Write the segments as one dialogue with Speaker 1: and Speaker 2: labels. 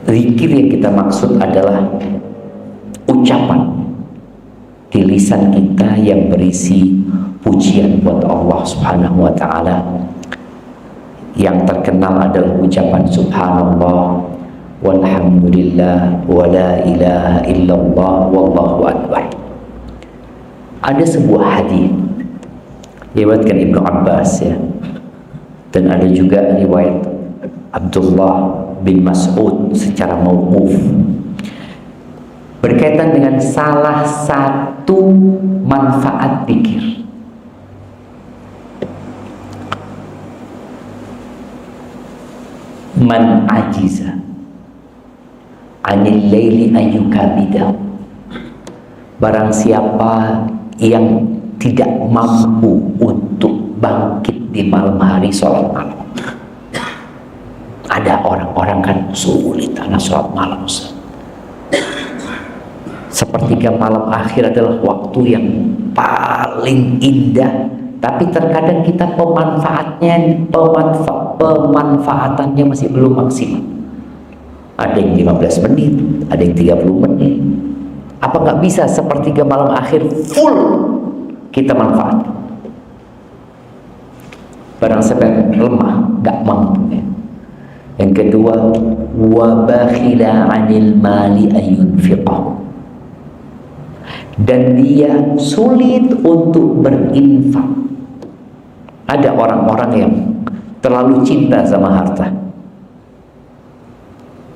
Speaker 1: Zikir yang kita maksud adalah ucapan di lisan kita yang berisi pujian buat Allah Subhanahu wa Ta'ala. Yang terkenal adalah ucapan subhanallah walhamdulillah wala ilaha illallah wallahu akbar. Ada sebuah hadis diriwayatkan Ibnu Abbas, ya, dan ada juga riwayat Abdullah bin Mas'ud secara mauquf berkaitan dengan salah satu manfaat zikir. Man ajiza anil laili ayyukabidahu, barang siapa yang tidak mampu untuk bangkit di malam hari sholat malam. Ada orang-orang kan sulit anak sholat malam. Sepertiga malam akhir adalah waktu yang paling indah, tapi terkadang kita pemanfaatannya masih belum maksimal. Ada yang 15 menit, ada yang 30 menit. Apa nggak bisa sepertiga malam akhir full kita manfaatkan? Barang siapa yang lemah, nggak mampu, ya. Yang kedua, wa bakhila 'anil mali ayunfiqah, dan dia sulit untuk berinfak. Ada orang-orang yang terlalu cinta sama harta,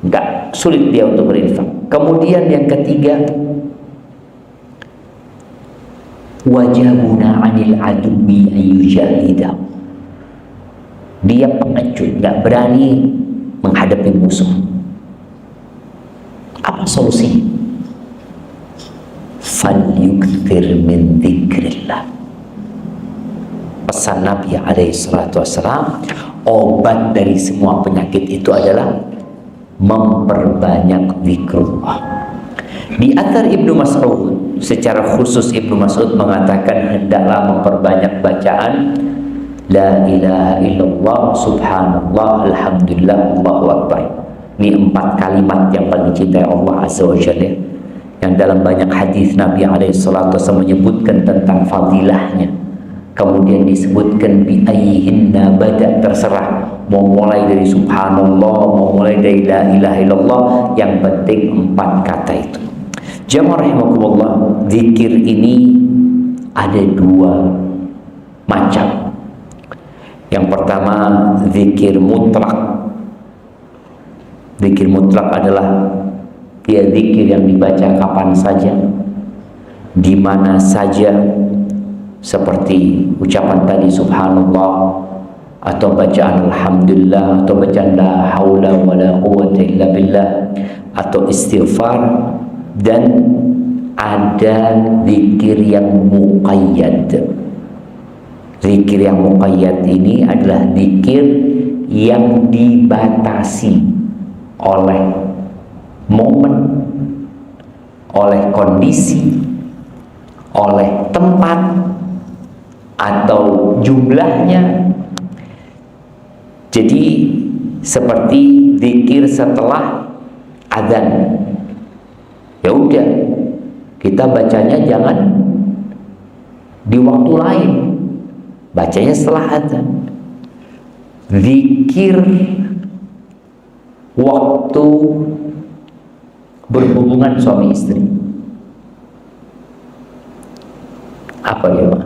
Speaker 1: enggak, sulit dia untuk berinfak. Kemudian yang ketiga, wajabuna 'anil aduwi ayyujahidah, dia pengecut, enggak berani menghadapi musuh. Apa solusinya? Falyukthir min dzikrillah. Pesan Nabi SAW, obat dari semua penyakit itu adalah memperbanyak zikrullah. Di athar Ibnu Mas'ud, secara khusus Ibnu Mas'ud mengatakan hendaklah memperbanyak bacaan la ilaha illallah subhanallah alhamdulillah Allahu akbar. Ini 4 kalimat yang paling dicintai Allah Azza wa Jalla, yang dalam banyak hadis Nabi SAW menyebutkan tentang fadilahnya. Kemudian disebutkan bi ayyihinna bada, terserah mau mulai dari subhanallah, mau mulai dari la ilaha illallah, yang penting 4 kata itu. Jamaah rahimakumullah, zikir ini ada 2 macam. Yang pertama, zikir mutlak. Zikir mutlak adalah dia zikir yang dibaca kapan saja, di mana saja, seperti ucapan tadi subhanallah, atau bacaan alhamdulillah, atau bacaan la haula wala quwwata illa billah, atau istighfar. Dan ada zikir yang muqayyad. Zikir yang muqayyad ini adalah zikir yang dibatasi oleh momen, oleh kondisi, oleh tempat, atau jumlahnya. Jadi seperti zikir setelah azan, ya udah, kita bacanya jangan di waktu lain, bacanya setelah azan. Zikir waktu berhubungan suami istri, apa ya Pak?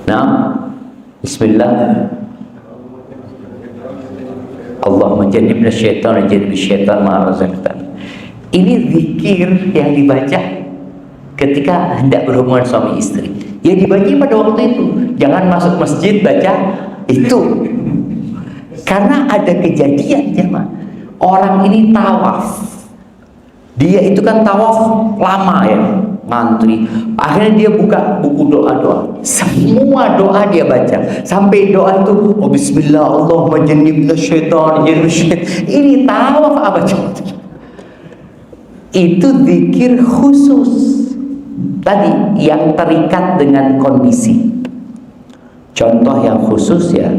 Speaker 1: Nah, bismillah, Allahumma jannibna syaitan wa jannib syaitan ma razaqtana. Ini zikir yang dibaca ketika hendak berhubungan suami istri. Ya dibaca pada waktu itu. Jangan masuk masjid baca itu. Karena ada kejadian jemaah. Orang ini tawaf. Dia itu kan tawaf lama ya, ngantri. Akhirnya dia buka buku doa-doa. Semua doa dia baca. Sampai doa itu, oh bismillah, Allahumma jannibna syaitan, jannib syaitan. Ini tawaf apa coba? Itu zikir khusus. Tadi yang terikat dengan kondisi. Contoh yang khusus ya,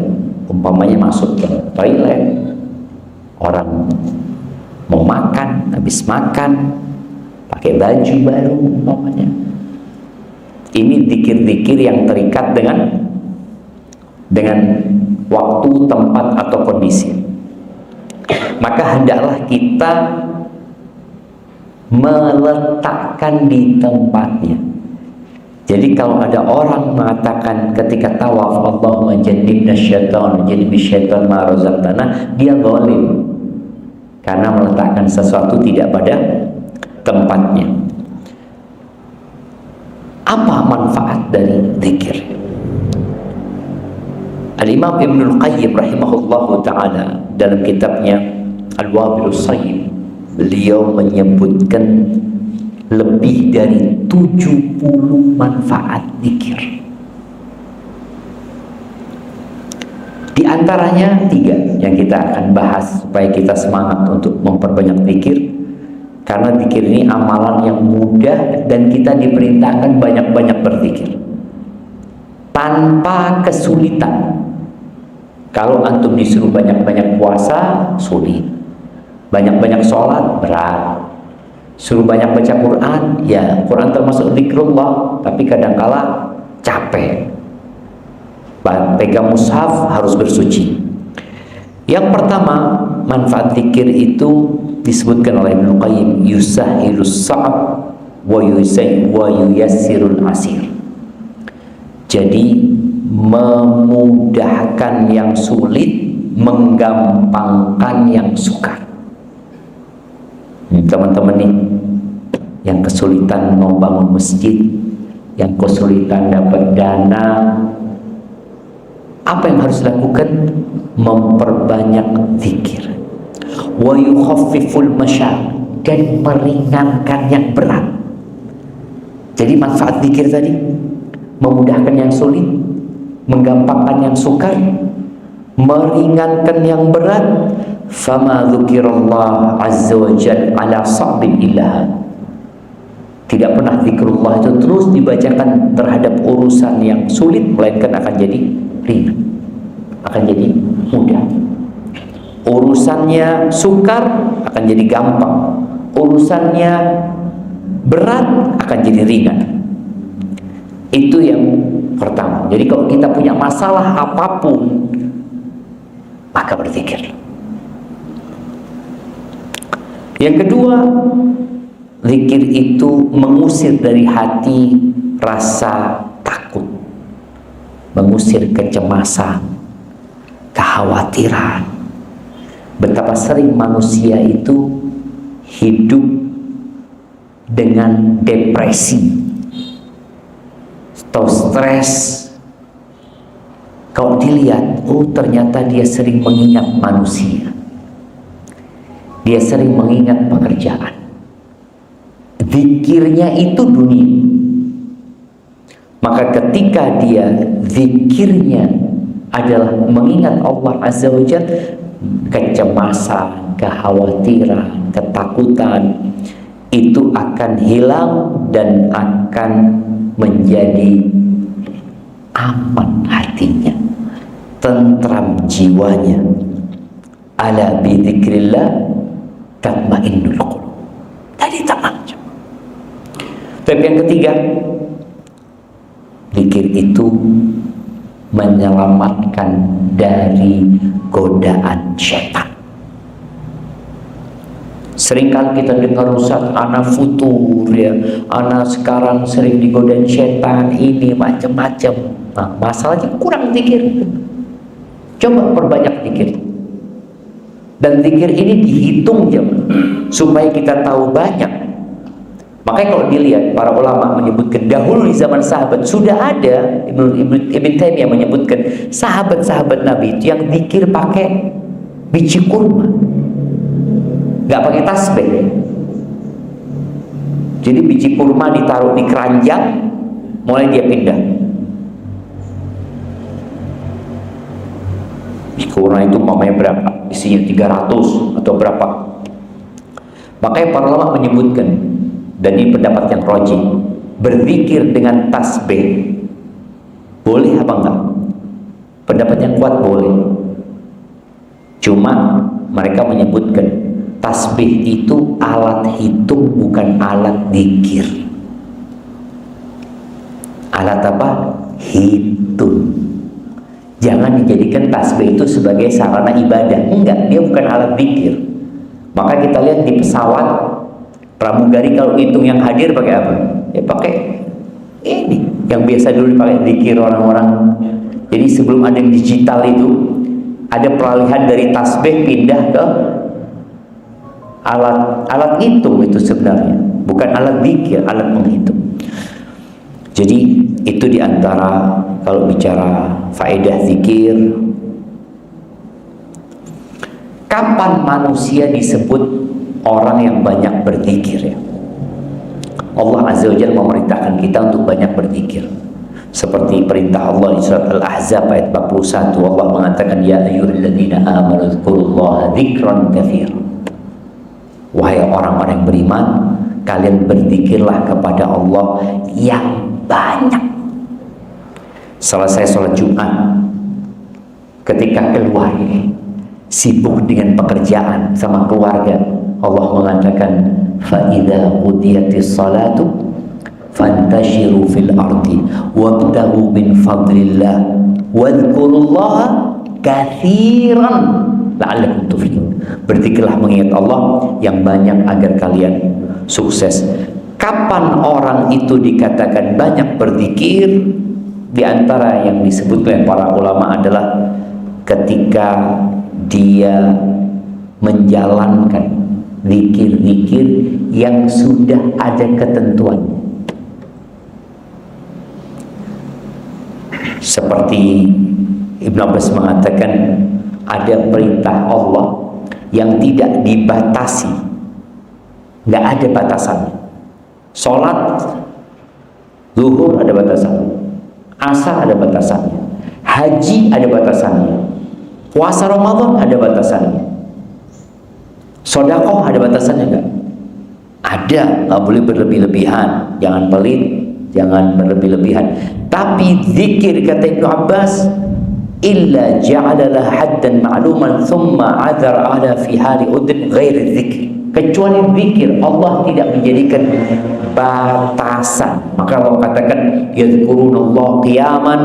Speaker 1: Umpamanya masuk ke toilet, orang mau makan, habis makan, pakai baju baru umpamanya. Ini zikir-zikir yang terikat dengan waktu, tempat, atau kondisi. Maka hendaklah kita meletakkan di tempatnya. Jadi kalau ada orang mengatakan ketika tawaf, Allahumma jannibna syaitan, jannibna syaitan ma razaqtana, dia zalim karena meletakkan sesuatu tidak pada tempatnya. Apa manfaat dari zikir? Al-Imam Ibnul Qayyim rahimahullahu ta'ala dalam kitabnya Al-Wabilus Sayyib, beliau menyebutkan lebih dari 70 manfaat zikir. Di antaranya 3 yang kita akan bahas supaya kita semangat untuk memperbanyak zikir. Karena zikir ini amalan yang mudah dan kita diperintahkan banyak-banyak berzikir tanpa kesulitan. Kalau antum disuruh banyak-banyak puasa, sulit. Banyak-banyak sholat, berat. Suruh banyak baca Quran, ya Quran termasuk zikrullah, tapi kadangkala capek. Pegang mushaf harus bersuci. Yang pertama, manfaat zikir itu disebutkan oleh Ibnu Qayyim, yusahilus sa'ab wa yuyassirul asir. Jadi memudahkan yang sulit, menggampangkan yang sukar. Teman-teman nih yang kesulitan mau bangun masjid, yang kesulitan dapat dana, apa yang harus dilakukan? Memperbanyak zikir. Wa yukhaffiful masyaq, dan meringankan yang berat. Jadi manfaat zikir tadi memudahkan yang sulit, menggampangkan yang sukar, meringankan yang berat. Fama dzukirallah azza wa jalla ala sa'bin illa, tidak pernah zikrullah itu terus dibacakan terhadap urusan yang sulit, melainkan akan jadi ringan, akan jadi mudah. Urusannya sukar akan jadi gampang, urusannya berat akan jadi ringan. Itu yang pertama. Jadi kalau kita punya masalah apapun, maka berzikir. Yang kedua, zikir itu mengusir dari hati rasa takut, mengusir kecemasan, kekhawatiran. Betapa sering manusia itu hidup dengan depresi atau stres. Kalau dilihat, oh ternyata dia sering mengingat manusia, dia sering mengingat pekerjaan. Zikirnya itu dunia. Maka ketika dia zikirnya adalah mengingat Allah Azza wa Jalla, kecemasan, kekhawatiran, ketakutan itu akan hilang dan akan menjadi aman hatinya, tentram jiwanya. Ala bi dzikrillah tatmainnul qulub. Tadi tenang. Tapi yang ketiga, zikir itu menyelamatkan dari godaan syaitan. Seringkali kita dengar, Ustaz, ana futur ya, ana sekarang sering digodain syaitan, ini macam-macam. Nah, masalahnya kurang zikir. Coba perbanyak zikir. Dan zikir ini dihitung jam supaya kita tahu banyak. Makanya kalau dilihat, para ulama menyebutkan dahulu di zaman sahabat sudah ada, Ibn Taimiyah menyebutkan sahabat-sahabat Nabi itu yang zikir pakai biji kurma, nggak pakai tasbih. Jadi biji kurma ditaruh di keranjang, mulai dia pindah. Biji kurma itu mamanya berapa? Isinya 300 atau berapa? Makanya para ulama menyebutkan, dan ini pendapat yang rajih, berzikir dengan tasbih boleh apa enggak? Pendapat yang kuat boleh. Cuma mereka menyebutkan tasbih itu alat hitung, bukan alat zikir. Alat apa? Hitung. Jangan dijadikan tasbih itu sebagai sarana ibadah. Enggak, dia bukan alat zikir. Maka kita lihat di pesawat pramugari, kalau hitung yang hadir pakai apa? Ya pakai ini yang biasa dulu dipakai zikir orang-orang. Jadi sebelum ada yang digital itu, ada peralihan dari tasbih pindah ke alat hitung. Itu sebenarnya bukan alat zikir, alat menghitung. Jadi itu diantara kalau bicara faedah zikir. Kapan manusia disebut orang yang banyak berzikir ya? Allah Azza wa Jalla memerintahkan kita untuk banyak berzikir. Seperti perintah Allah di surat Al-Ahzab ayat 41, Allah mengatakan, ya ayyuhalladzina amanu dzkurullaha dzikran katsira. Wahai orang-orang yang beriman, kalian berzikirlah kepada Allah yang banyak. Selesai sholat Jumat, ketika keluar sibuk dengan pekerjaan sama keluarga, Allah mengatakan, fa idza qudiyatis salatu fantashiru fil ardi wabtaghu min fadlillah wadhkurullaha katsiran la'allakum tuflihun. Berzikirlah mengingat Allah yang banyak agar kalian sukses. Kapan orang itu dikatakan banyak berzikir? Di antara yang disebut oleh para ulama adalah ketika dia menjalankan zikir-zikir yang sudah ada ketentuan. Seperti Ibn Abbas mengatakan, ada perintah Allah yang tidak dibatasi, nggak ada batasannya. Sholat zuhur ada batasannya, asar ada batasannya, haji ada batasannya, puasa Ramadan ada batasannya, sedekah ada batasannya nggak? Ada, nggak boleh berlebih-lebihan, jangan pelit, jangan berlebih-lebihan. Tapi zikir, kata Ibnu Abbas, illa ja'alalah haddan ma'luman thumma adhar ala fi hali udin ghairi dzikri. Kecuali zikir, Allah tidak menjadikan batasan. Maka Allah katakan, yadhkurunallaha qiyaman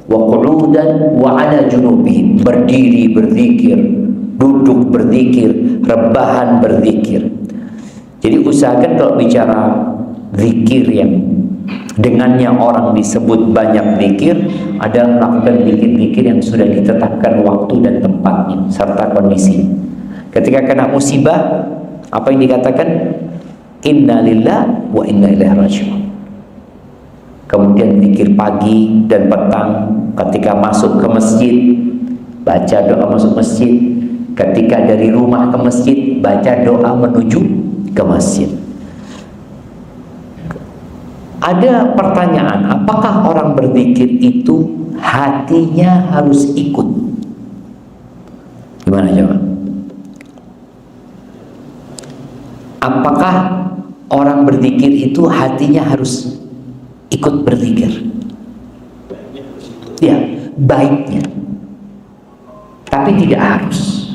Speaker 1: wa qu'udan wa ala junubihim. Berdiri berzikir, duduk berzikir, rebahan berzikir. Jadi usahakan kalau bicara zikir yang dengannya orang disebut banyak zikir, adalah melakukan zikir-zikir yang sudah ditetapkan waktu dan tempatnya serta kondisi. Ketika kena musibah, apa yang dikatakan? Inna lillahi wa inna ilaihi raji'un. Kemudian zikir pagi dan petang, ketika masuk ke masjid baca doa masuk masjid, ketika dari rumah ke masjid baca doa menuju ke masjid. Ada pertanyaan, apakah orang berzikir itu hatinya harus ikut? Gimana jawab? Apakah orang berzikir itu hatinya harus ikut berzikir? Ya, baiknya. Tapi tidak harus.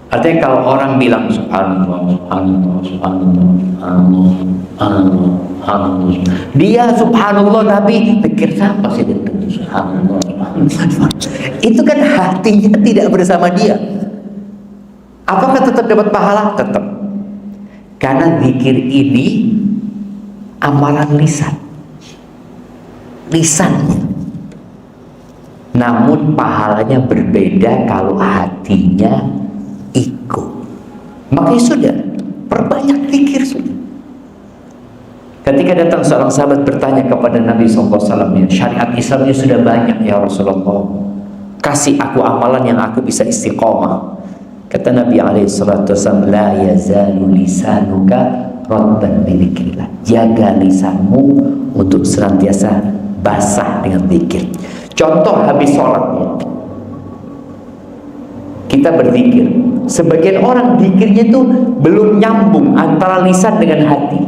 Speaker 1: Artinya kalau orang bilang subhanallah, subhanallah, subhanallah, subhanallah, subhanallah, dia subhanallah tapi pikir siapa sih itu subhanallah, subhanallah. Itu kan hatinya tidak bersama dia. Apakah tetap dapat pahala? Tetap. Karena zikir ini amalan lisan, lisannya. Namun pahalanya berbeda kalau hatinya ikut. Makanya sudah, perbanyak zikir sudah. Ketika datang seorang sahabat bertanya kepada Nabi SAW, ya, syariat Islamnya sudah banyak ya Rasulullah, kasih aku amalan yang aku bisa istiqomah. Kata Nabi SAW, la yazalu lisanuka radban bidzikrillah. Jaga lisanmu untuk senantiasa basah dengan zikir. Contoh habis sholatnya, kita berzikir. Sebagian orang zikirnya itu belum nyambung antara lisan dengan hati.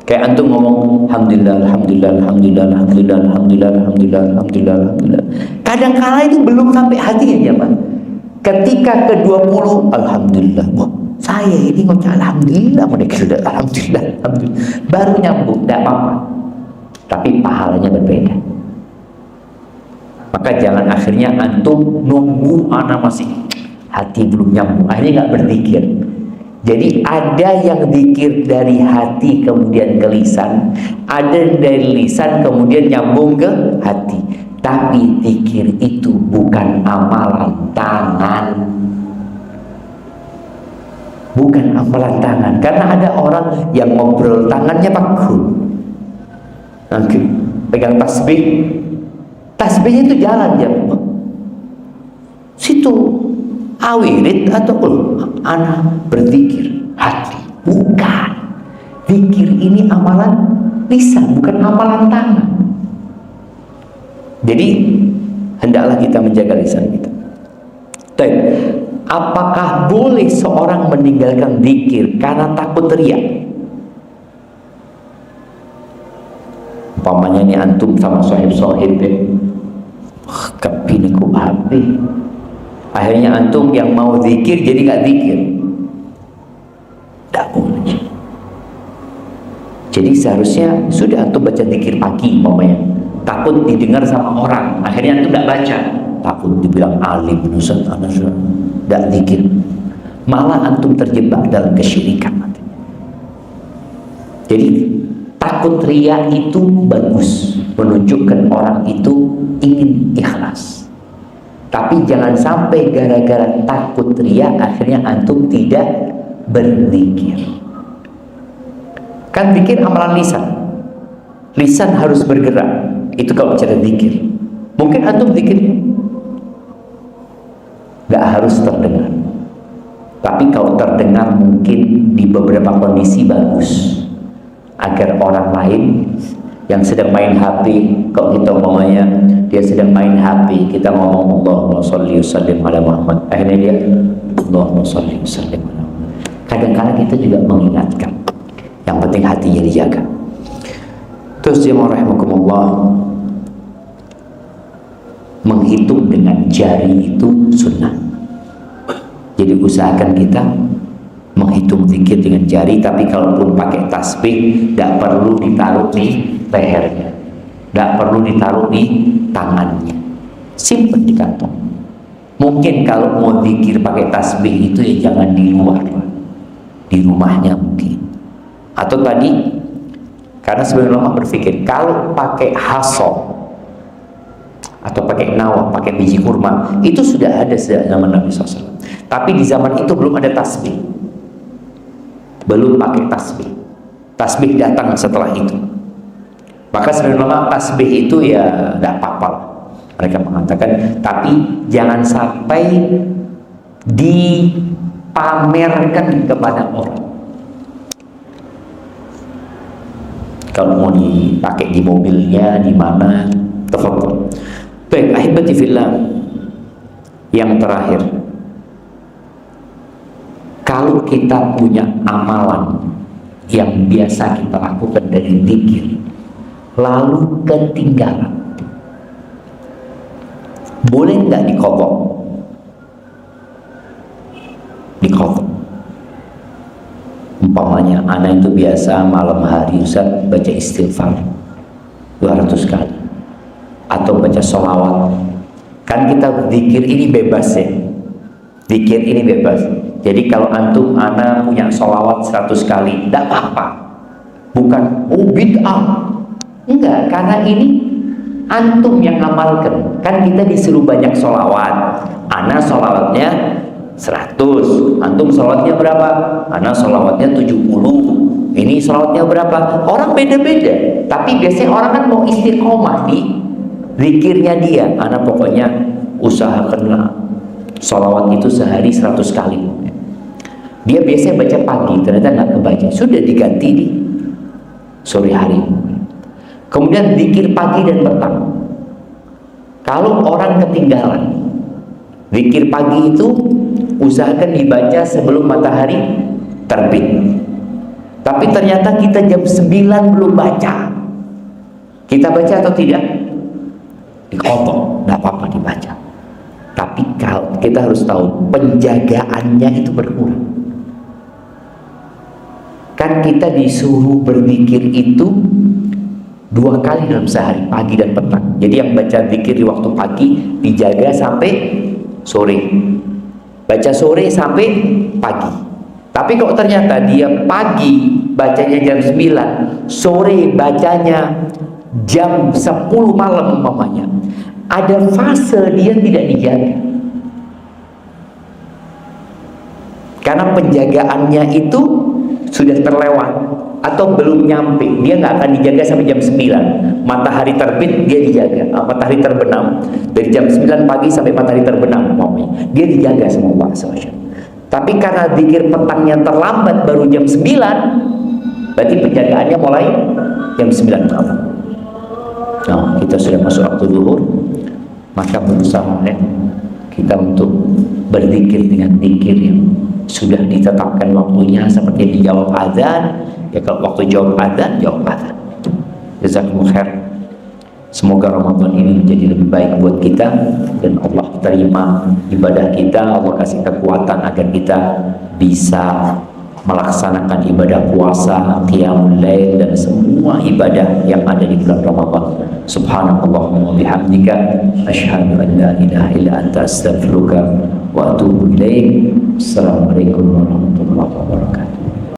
Speaker 1: Kayak antum ngomong alhamdulillah, alhamdulillah, alhamdulillah, alhamdulillah, alhamdulillah, alhamdulillah, alhamdulillah, alhamdulillah. Kadang kala itu belum sampai hati ya, Pak. Ketika ke-20, alhamdulillah. Wah, saya ini ngoceh alhamdulillah, mereka sudah alhamdulillah, alhamdulillah. Baru nyambung, tidak apa-apa. Tapi pahalanya berbeda. Maka jangan akhirnya antum nunggu anak masih hati belum nyambung, akhirnya nggak berzikir. Jadi ada yang zikir dari hati kemudian ke lisan, ada dari lisan kemudian nyambung ke hati. Tapi zikir itu bukan amalan tangan. Bukan amalan tangan. Karena ada orang yang ngobrol tangannya paku. Nanti pegang tasbih. Tasbihnya itu jalan dia. Situ awirit atau anak berzikir hati. Bukan. Zikir ini amalan lisan, bukan amalan tangan. Jadi hendaklah kita menjaga lisan kita. Baik, apakah boleh seorang meninggalkan zikir karena takut riya? Umpamanya ini antum sama sohib-sohib kepini ku habis. Akhirnya antum yang mau zikir jadi gak zikir. Tak boleh. Jadi seharusnya sudah antum baca zikir pagi umpamanya. Takut didengar sama orang, akhirnya antum tidak baca. Takut dibilang alim, Ustaz, anak sudah tidak zikir. Malah antum terjebak dalam kesyirikan. Jadi takut riya itu bagus, menunjukkan orang itu ingin ikhlas. Tapi jangan sampai gara-gara takut riya akhirnya antum tidak berzikir. Kan zikir amalan lisan. Lisan harus bergerak. Itu kalau bicara zikir. Mungkin antum zikirnya gak harus terdengar. Tapi kalau terdengar mungkin di beberapa kondisi bagus. Agar orang lain yang sedang main HP, kalau kita umpamanya dia sedang main HP, kita ngomong Allahumma sholli wa sallim ala Muhammad, akhirnya dia Allahumma sholli wa sallim ala Muhammad. Kadang-kadang kita juga mengingatkan. Yang penting hatinya dijaga. Terus jemaah rahimakumullah, menghitung dengan jari itu sunnah. Jadi usahakan kita menghitung zikir dengan jari. Tapi kalaupun pakai tasbih, tidak perlu ditaruh di lehernya, tidak perlu ditaruh di tangannya, simpan di kantong. Mungkin kalau mau zikir pakai tasbih itu ya jangan di luar, di rumahnya mungkin. Atau tadi, karena sebagian ulama berpikir kalau pakai haso atau pakai nawah, pakai biji kurma, itu sudah ada sejak zaman Nabi SAW. Tapi di zaman itu belum ada tasbih, belum pakai tasbih. Tasbih datang setelah itu. Maka sebagian ulama tasbih itu ya tidak apa-apa. Mereka mengatakan, tapi jangan sampai dipamerkan kepada orang. Kalau mau dipakai di mobilnya, di mana, tafadhol. Baik, ahibati fillah. Yang terakhir, kalau kita punya amalan yang biasa kita lakukan dari zikir, lalu ketinggalan, boleh nggak diqadha? Diqadha. Umpamanya anak itu biasa malam hari Ustaz baca istighfar 200 kali atau baca sholawat. Kan kita zikir ini bebas ya, zikir ini bebas. Jadi kalau antum anak punya sholawat 100 kali tidak apa-apa, bukan bid'ah, enggak, karena ini antum yang amalkan. Kan kita disuruh banyak sholawat, anak sholawatnya 100, antum sholawatnya berapa? Anak sholawatnya 70, ini sholawatnya berapa? Orang beda-beda. Tapi biasanya orang kan mau istiqomah di zikirnya dia. Anak pokoknya usahakanlah sholawat itu sehari 100 kali. Dia biasanya baca pagi, ternyata nggak kebaca, sudah diganti di sore hari. Kemudian zikir pagi dan petang. Kalau orang ketinggalan zikir pagi itu, usahakan dibaca sebelum matahari terbit. Tapi ternyata kita jam 9 belum baca. Kita baca atau tidak? Diqadha, tidak apa-apa dibaca. Tapi Tapi kalau kita harus tahu penjagaannya itu berkurang. Kan kita disuruh berzikir itu 2 kali dalam sehari, pagi dan petang. Jadi yang baca zikir di waktu pagi dijaga sampai sore, baca sore sampai pagi. Tapi kalau ternyata dia pagi bacanya jam 9, sore bacanya jam 10 malam umpamanya, ada fase dia tidak dijaga. Karena penjagaannya itu sudah terlewat atau belum nyampe, dia nggak akan dijaga sampai jam 9. Matahari terbit dia dijaga, matahari terbenam dari jam 9 pagi sampai matahari terbenam umpamanya, dia dijaga sama Allah SWT. Tapi karena zikir petangnya terlambat baru jam 9, berarti penjagaannya mulai jam 9 malam. Nah, kita sudah masuk waktu zuhur, maka berusaha kita untuk berzikir dengan zikir yang sudah ditetapkan waktunya, seperti dijawab azan. Ya kalau waktu jawab azan, jawab azan. Jazakumullah khair. Semoga Ramadan ini menjadi lebih baik buat kita, dan Allah terima ibadah kita. Allah kasih kekuatan agar kita bisa melaksanakan ibadah puasa, qiyamul lail, dan semua ibadah yang ada di bulan Ramadan. Subhanallahumma wa bihamdika asyhadu an la ilaha illa anta astaghfiruka wa atubu ilaik. Assalamualaikum warahmatullahi wabarakatuh.